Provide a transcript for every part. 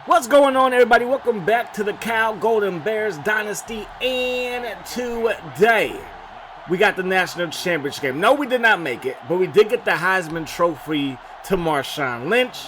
What's going on, everybody? Welcome back to the Cal Golden Bears Dynasty, and today we got the national championship game. No, we did not make it, but we did get the Heisman Trophy to Marshawn Lynch.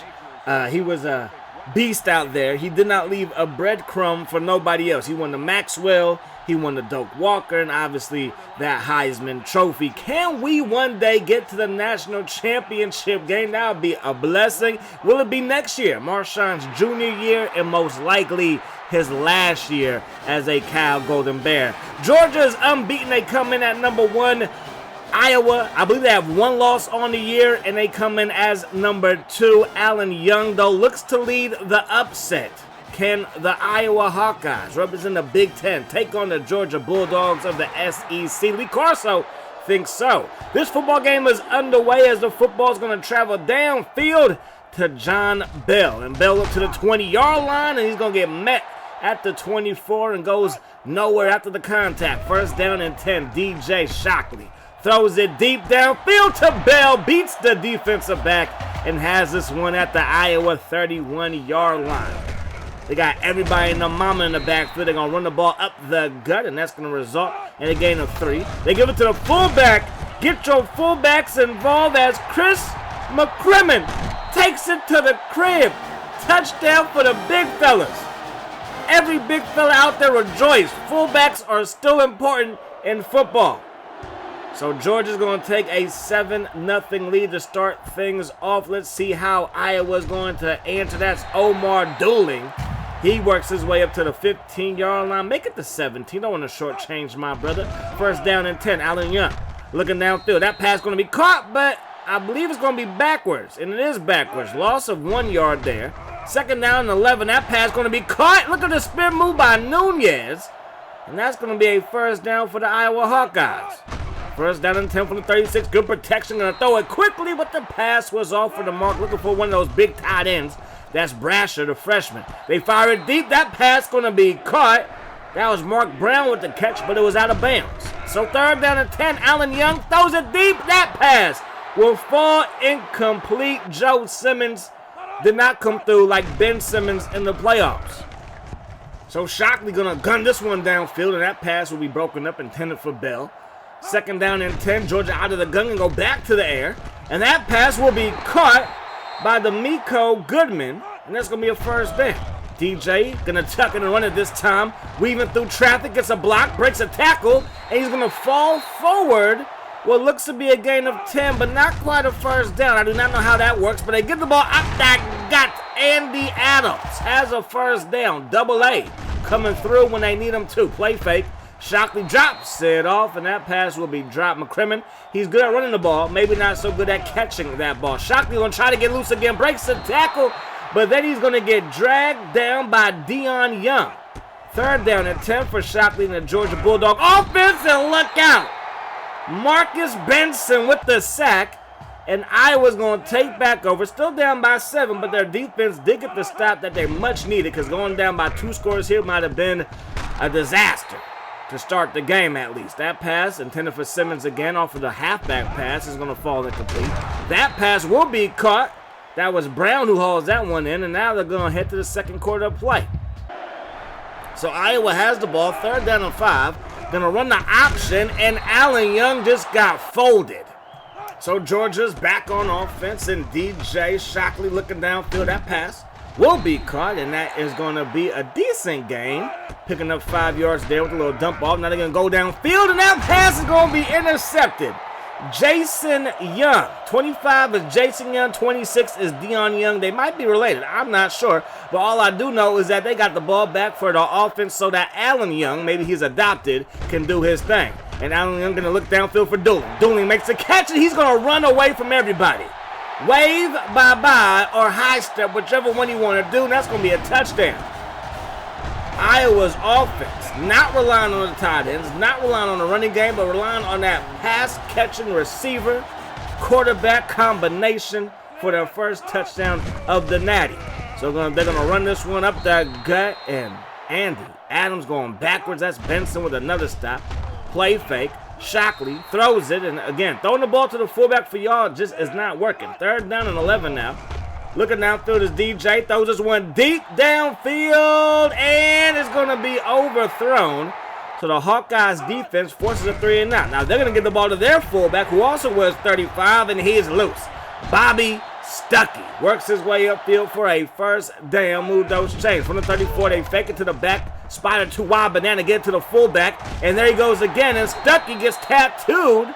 He was a beast out there. He did not leave a breadcrumb for nobody else. He won the Maxwell, he won the Doak Walker, and obviously that Heisman Trophy. Can we one day get to the national championship game? That would be a blessing. Will it be next year? Marshawn's junior year, and most likely his last year as a Cal Golden Bear. Georgia is unbeaten. They come in at number 1. Iowa, I believe they have 1 loss on the year, and they come in as number 2. Allen Young, though, looks to lead the upset. Can the Iowa Hawkeyes, representing the Big Ten, take on the Georgia Bulldogs of the SEC? Lee Corso thinks so. This football game is underway as the football is going to travel downfield to John Bell. And Bell up to the 20-yard line, and he's going to get met at the 24 and goes nowhere after the contact. First down and 10, DJ Shockley throws it deep downfield to Bell, beats the defensive back, and has this one at the Iowa 31-yard line. They got everybody and their mama in the backfield. They're going to run the ball up the gut, and that's going to result in a gain of 3. They give it to the fullback. Get your fullbacks involved as Chris McCrimmon takes it to the crib. Touchdown for the big fellas. Every big fella out there rejoice. Fullbacks are still important in football. So Georgia's going to take a 7-0 lead to start things off. Let's see how Iowa's going to answer. That's Omar Dooling. He works his way up to the 15-yard line. Make it the 17. Don't want to shortchange my brother. First down and 10. Allen Young looking downfield. That pass going to be caught, but I believe it's going to be backwards. And it is backwards. Loss of 1 yard there. Second down and 11. That pass going to be caught. Look at the spin move by Nunez. And that's going to be a first down for the Iowa Hawkeyes. First down and 10 from the 36. Good protection. Going to throw it quickly, but the pass was off for the mark. Looking for one of those big tight ends. That's Brasher, the freshman. They fire it deep. That pass going to be caught. That was Mark Brown with the catch, but it was out of bounds. So third down and 10. Allen Young throws it deep. That pass will fall incomplete. Joe Simmons did not come through like Ben Simmons in the playoffs. So Shockley going to gun this one downfield, and that pass will be broken up, intended for Bell. Second down and 10. Georgia out of the gun and go back to the air. And that pass will be caught by D'Amico Goodman. And that's going to be a first down. DJ going to tuck it and run it this time. Weaving through traffic. Gets a block. Breaks a tackle. And he's going to fall forward. What looks to be a gain of 10, but not quite a first down. I do not know how that works. But they get the ball up that gut. Andy Adams has a first down. Double A coming through when they need him to. Play fake. Shockley drops it off, and that pass will be dropped. McCrimmon, he's good at running the ball, maybe not so good at catching that ball. Shockley going to try to get loose again, breaks the tackle, but then he's going to get dragged down by Deion Young. Third down and 10 for Shockley and the Georgia Bulldog offense, and look out. Marcus Benson with the sack, and Iowa's going to take back over. Still down by 7, but their defense did get the stop that they much needed, because going down by 2 scores here might have been a disaster to start the game at least. That pass intended for Simmons again off of the halfback pass is going to fall incomplete. That pass will be caught. That was Brown who hauls that one in, and now they're going to head to the second quarter of play. So Iowa has the ball, third down and 5. Going to run the option, and Allen Young just got folded. So Georgia's back on offense, and DJ Shockley looking downfield. That pass will be caught, and that is going to be a decent gain. Picking up 5 yards there with a little dump off. Now they're going to go downfield, and that pass is going to be intercepted. Jason Young. 25 is Jason Young. 26 is Deion Young. They might be related. I'm not sure. But all I do know is that they got the ball back for the offense so that Allen Young, maybe he's adopted, can do his thing. And Allen Young going to look downfield for Dooling. Dooling makes the catch, and he's going to run away from everybody. Wave, bye-bye, or high step, whichever one you want to do, and that's going to be a touchdown. Iowa's offense, not relying on the tight ends, not relying on the running game, but relying on that pass-catching receiver, quarterback combination for their first touchdown of the Natty. So they're going to run this one up the gut, and Andy Adams going backwards. That's Benson with another stop. Play fake. Shockley throws it, and again, throwing the ball to the fullback for y'all just is not working. Third down and 11 now. Looking downfield is DJ. Throws this one deep downfield, and it's going to be overthrown. So the Hawkeyes defense forces a 3-and-out. Now they're going to get the ball to their fullback, who also wears 35, and he is loose. Bobby Stuckey works his way upfield for a first down. Move those chains. From the 34, they fake it to the back. Spider 2 wide banana, get to the fullback. And there he goes again, and Stuckey gets tattooed.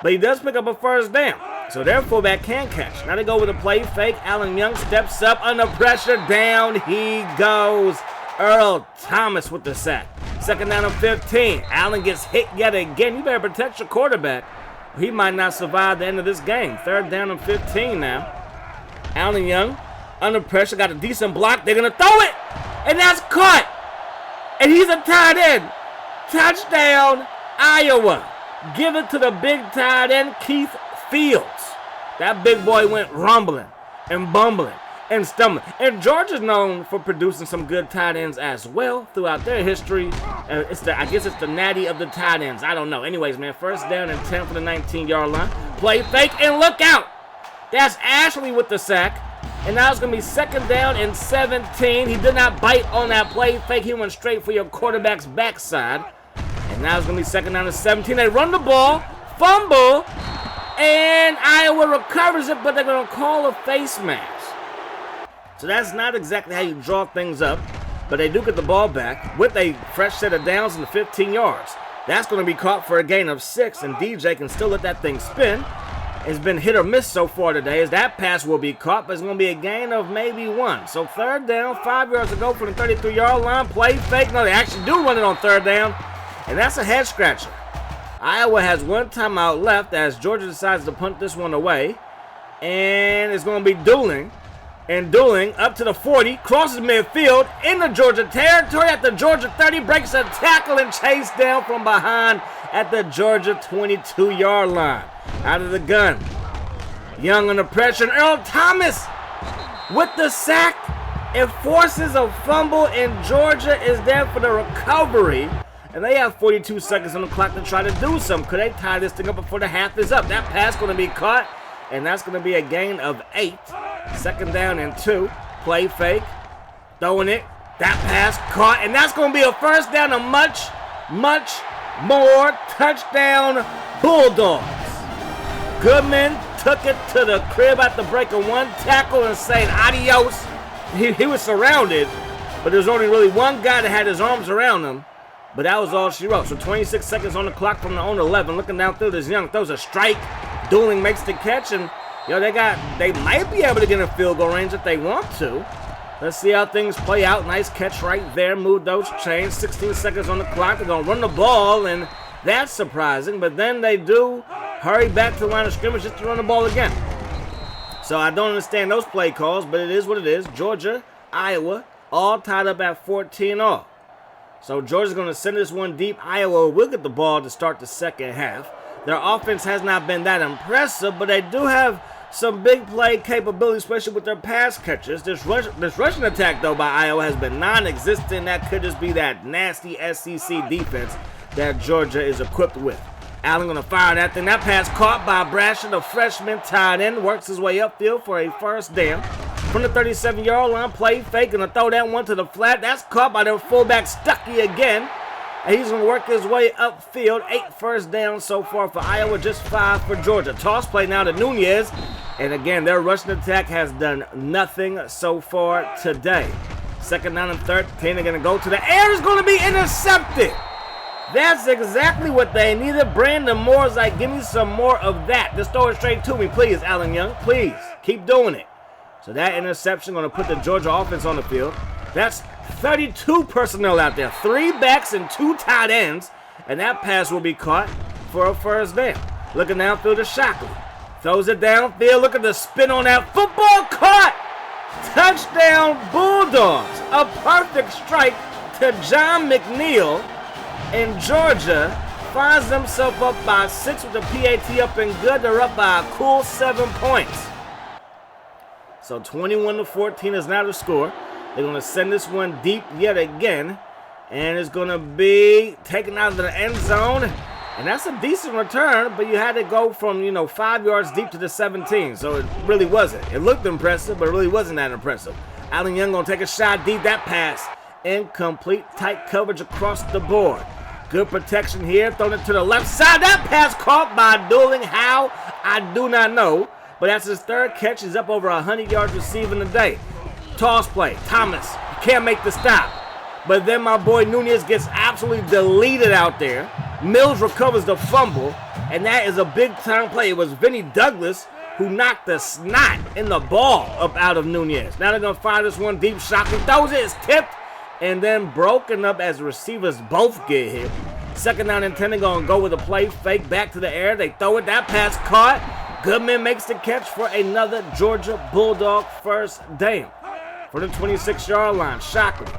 But he does pick up a first down. So their fullback can catch. Now they go with a play fake. Allen Young steps up under pressure. Down he goes. Earl Thomas with the sack. Second down and 15. Allen gets hit yet again. You better protect your quarterback. He might not survive the end of this game. Third down and 15 now. Allen Young under pressure. Got a decent block. They're going to throw it. And that's caught. And he's a tight end. Touchdown, Iowa. Give it to the big tight end, Keith Fields. That big boy went rumbling and bumbling and stumbling. And Georgia's known for producing some good tight ends as well throughout their history. I guess it's the natty of the tight ends. I don't know. Anyways, man, first down and 10 for the 19-yard line. Play fake and look out. That's Ashley with the sack. And now it's going to be second down and 17. He did not bite on that play fake. He went straight for your quarterback's backside. And now it's going to be second down and 17. They run the ball, fumble, and Iowa recovers it, but they're going to call a face mask. So that's not exactly how you draw things up, but they do get the ball back with a fresh set of downs in the 15 yards. That's going to be caught for a gain of 6, and DJ can still let that thing spin. It's been hit or miss so far today, as that pass will be caught, but it's going to be a gain of maybe 1. So third down, 5 yards to go from the 33-yard line. Play fake. No, they actually do run it on third down. And that's a head scratcher. Iowa has one timeout left as Georgia decides to punt this one away. And it's going to be dueling. And dueling up to the 40. Crosses midfield into Georgia territory at the Georgia 30. Breaks a tackle and chased down from behind at the Georgia 22-yard line. Out of the gun. Young under pressure. And Earl Thomas with the sack. It forces a fumble and Georgia is there for the recovery. And they have 42 seconds on the clock to try to do something. Could they tie this thing up before the half is up? That pass going to be caught, and that's going to be a gain of 8. Second down and 2. Play fake. Throwing it. That pass caught, and that's going to be a first down to much, much more. Touchdown, Bulldogs. Goodman took it to the crib at the break of one tackle and saying adios. He was surrounded, but there's only really one guy that had his arms around him. But that was all she wrote. So 26 seconds on the clock from the own 11. Looking down through this Young throws a strike. Dueling makes the catch. And, they might be able to get in field goal range if they want to. Let's see how things play out. Nice catch right there. Move those chains. 16 seconds on the clock. They're going to run the ball. And that's surprising. But then they do hurry back to the line of scrimmage just to run the ball again. So I don't understand those play calls. But it is what it is. Georgia, Iowa, all tied up at 14 all. So Georgia's going to send this one deep. Iowa will get the ball to start the second half. Their offense has not been that impressive, but they do have some big play capability, especially with their pass catchers. This rushing attack, though, by Iowa has been non-existent. That could just be that nasty SEC defense that Georgia is equipped with. Allen going to fire that thing. That pass caught by Brasher, the freshman tight end, works his way upfield for a first down. From the 37-yard line, play fake, and to throw that one to the flat. That's caught by their fullback Stuckey again. And he's going to work his way upfield. 8 first downs so far for Iowa, just 5 for Georgia. Toss play now to Nunez. And again, their rushing attack has done nothing so far today. Second down and 13. They're going to go to the air. It's going to be intercepted. That's exactly what they needed. Brandon Moore's like, give me some more of that. Just throw it straight to me, please, Allen Young. Please, keep doing it. So that interception going to put the Georgia offense on the field. That's 32 personnel out there. 3 backs and 2 tight ends. And that pass will be caught for a first down. Looking downfield to Shockley. Throws it downfield. Look at the spin on that football. Caught! Touchdown Bulldogs. A perfect strike to John McNeil. And Georgia finds themselves up by 6 with the PAT up and good. They're up by a cool 7 points. So 21-14 is now the score. They're going to send this one deep yet again. And it's going to be taken out of the end zone. And that's a decent return, but you had to go from, 5 yards deep to the 17. So it really wasn't. It looked impressive, but it really wasn't that impressive. Allen Young going to take a shot deep. That pass incomplete. Tight coverage across the board. Good protection here. Thrown it to the left side. That pass caught by Dooling. How? I do not know. But that's his third catch. He's up over 100 yards receiving today. Toss play. Thomas can't make the stop. But then my boy Nunez gets absolutely deleted out there. Mills recovers the fumble. And that is a big-time play. It was Vinny Douglas who knocked the snot in the ball up out of Nunez. Now they're going to fire this one deep shot. He throws it. It's tipped. And then broken up as receivers both get hit. Second down and 10, they're going to go with a play fake back to the air. They throw it. That pass caught. Goodman makes the catch for another Georgia Bulldog first down. For the 26-yard line, Shockley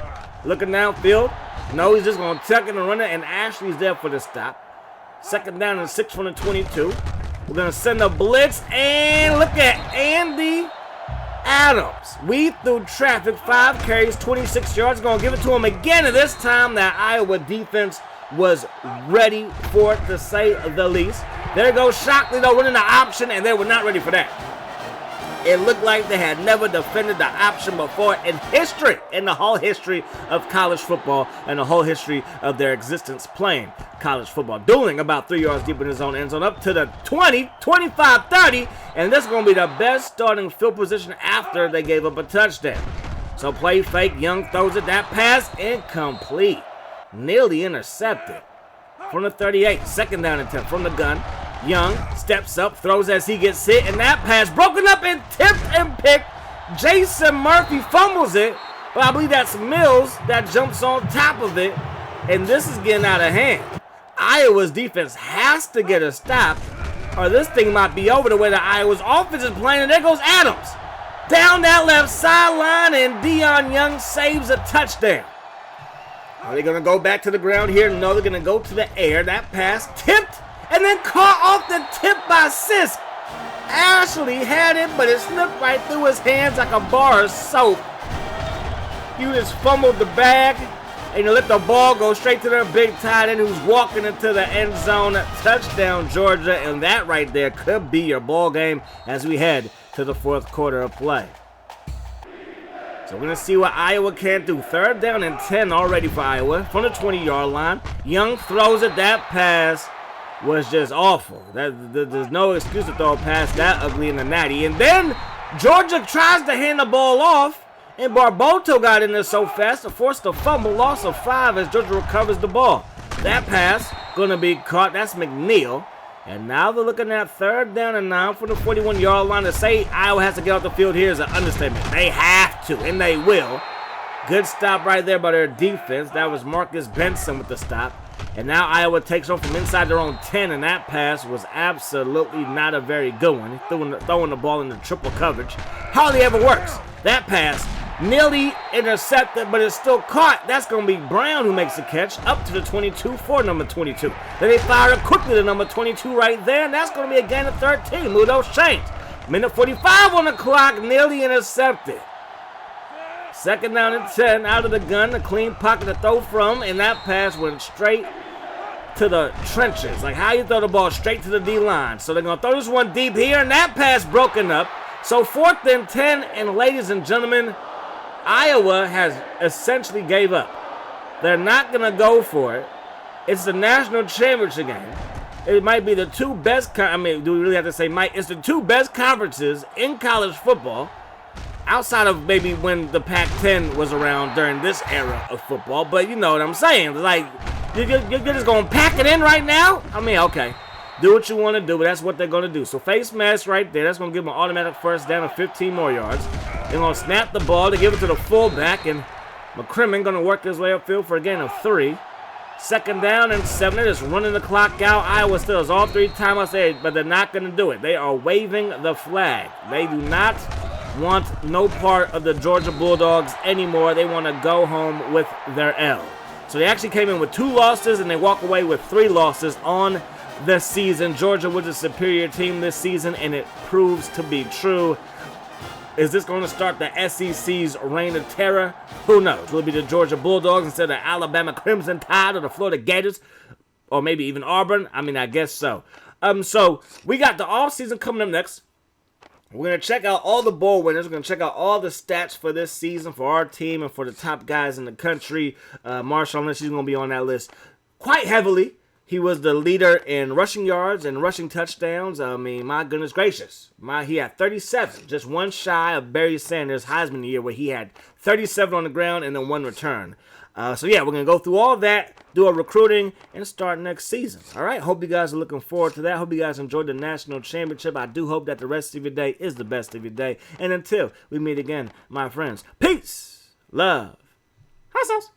looking downfield. No, he's just going to tuck it and run it, and Ashley's there for the stop. Second down and 6 from the 22. We're going to send a blitz, and look at Andy Adams. Weave through traffic, 5 carries, 26 yards. Going to give it to him again, and this time that Iowa defense was ready for it, to say the least. There goes Shockley, though, running the option, and they were not ready for that. It looked like they had never defended the option before in history, in the whole history of college football and the whole history of their existence playing college football. Dooling about 3 yards deep in his own end zone, up to the 20, 25, 30, and this is going to be the best starting field position after they gave up a touchdown. So play fake, Young throws it, that pass incomplete, nearly intercepted. From the 38, second down and 10 from the gun. Young steps up, throws as he gets hit, and that pass broken up and tipped and picked. Jason Murphy fumbles it, but I believe that's Mills that jumps on top of it, and this is getting out of hand. Iowa's defense has to get a stop, or this thing might be over the way that Iowa's offense is playing, and there goes Adams. Down that left sideline, and Deion Young saves a touchdown. Are they going to go back to the ground here? No, they're going to go to the air. That pass tipped and then caught off the tip by Sisk. Ashley had it, but it slipped right through his hands like a bar of soap. You just fumbled the bag, and you let the ball go straight to their big tight end who's walking into the end zone. Touchdown, Georgia, and that right there could be your ball game as we head to the fourth quarter of play. So we're going to see what Iowa can do. Third down and 10 already for Iowa from the 20-yard line. Young throws it. That pass was just awful. There's no excuse to throw a pass that ugly in the natty. And then Georgia tries to hand the ball off, and Barboto got in there so fast to force the fumble. Loss of 5 as Georgia recovers the ball. That pass going to be caught. That's McNeil. And now they're looking at third down and 9 from the 41-yard line. To say Iowa has to get off the field here is an understatement. They have to, and they will. Good stop right there by their defense. That was Marcus Benson with the stop. And now Iowa takes off from inside their own 10, and that pass was absolutely not a very good one. Throwing the ball into triple coverage. Hardly ever works. That pass nearly intercepted, but it's still caught. That's going to be Brown who makes the catch up to the 22 for number 22. Then they fire it quickly to number 22 right there, and that's going to be a gain of 13. Mudo Shanks. Minute 45 on the clock, nearly intercepted. Second down and 10 out of the gun, a clean pocket to throw from, and that pass went straight to the trenches. Like how you throw the ball straight to the D-line. So they're going to throw this one deep here, and that pass broken up. So fourth and 10, and ladies and gentlemen, Iowa has essentially gave up. They're not going to go for it. It's the national championship game. It might be the two best, do we really have to say might? It's the two best conferences in college football, outside of maybe when the Pac-10 was around during this era of football. But you know what I'm saying. Like, you're just going to pack it in right now? I mean, okay. Do what you want to do, but that's what they're going to do. So face mask right there. That's going to give them an automatic first down of 15 more yards. They're going to snap the ball to give it to the fullback, and McCrimmon going to work his way upfield for a gain of 3. Second down and 7. They're just running the clock out. Iowa still has all 3 timeouts, but they're not going to do it. They are waving the flag. They do not want no part of the Georgia Bulldogs anymore. They want to go home with their L. So they actually came in with 2 losses, and they walk away with 3 losses on the season. Georgia was a superior team this season, and it proves to be true. Is this going to start the SEC's reign of terror? Who knows? Will it be the Georgia Bulldogs instead of Alabama Crimson Tide or the Florida Gators? or maybe even Auburn. I mean, I guess so. So we got the off season coming up next. We're going to check out all the bowl winners. We're going to check out all the stats for this season for our team and for the top guys in the country. Marshawn Lynch, he's going to be on that list quite heavily. He was the leader in rushing yards and rushing touchdowns. I mean, my goodness gracious. He had 37, just one shy of Barry Sanders' Heisman year where he had 37 on the ground and then 1 return. So, yeah, we're going to go through all that, do our recruiting, and start next season. All right, hope you guys are looking forward to that. Hope you guys enjoyed the National Championship. I do hope that the rest of your day is the best of your day. And until we meet again, my friends, peace, love, hot sauce.